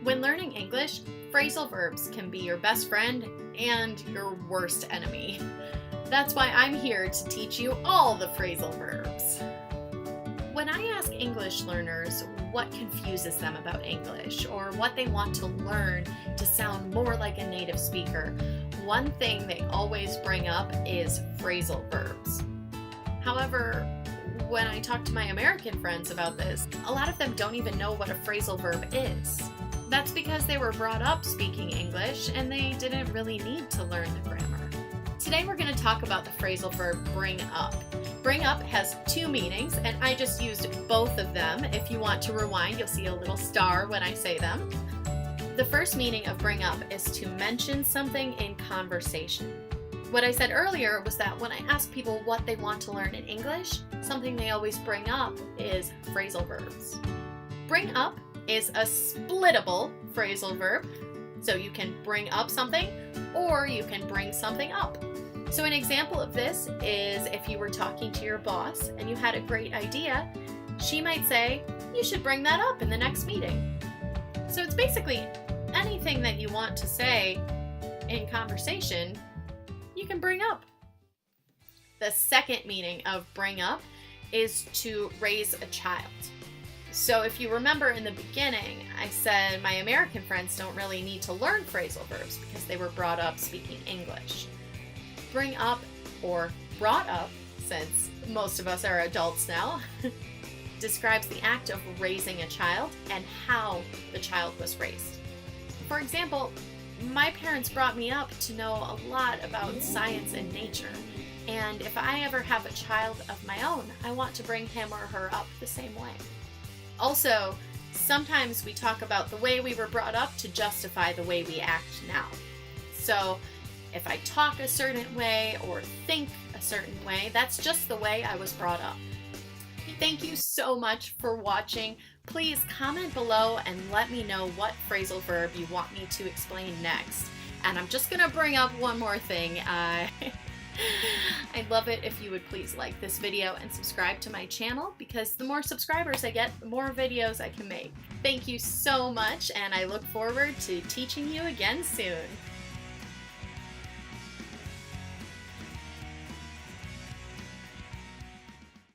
When learning English, phrasal verbs can be your best friend and your worst enemy. That's why I'm here to teach you all the phrasal verbs. When I ask English learners what confuses them about English or what they want to learn to sound more like a native speaker, one thing they always bring up is phrasal verbs. However, when I talk to my American friends about this, a lot of them don't even know what a phrasal verb is. That's because they were brought up speaking English and they didn't really need to learn the grammar. Today we're going to talk about the phrasal verb bring up. Bring up has two meanings, and I just used both of them. If you want to rewind, you'll see a little star when I say them. The first meaning of bring up is to mention something in conversation. What I said earlier was that when I ask people what they want to learn in English, something they always bring up is phrasal verbs. Bring up is a splittable phrasal verb, so you can bring up something or you can bring something up. So an example of this is if you were talking to your boss and you had a great idea, she might say, "You should bring that up in the next meeting." So it's basically anything that you want to say in conversation, you can bring up. The second meaning of bring up is to raise a child. So if you remember in the beginning, I said my American friends don't really need to learn phrasal verbs because they were brought up speaking English. Bring up, or brought up, since most of us are adults now, describes the act of raising a child and how the child was raised. For example, my parents brought me up to know a lot about science and nature, and if I ever have a child of my own, I want to bring him or her up the same way. Also, sometimes we talk about the way we were brought up to justify the way we act now. So, if I talk a certain way or think a certain way, that's just the way I was brought up. Thank you so much for watching. Please comment below and let me know what phrasal verb you want me to explain next. And I'm just gonna bring up one more thing. I'd love it if you would please like this video and subscribe to my channel, because the more subscribers I get, the more videos I can make. Thank you so much, and I look forward to teaching you again soon.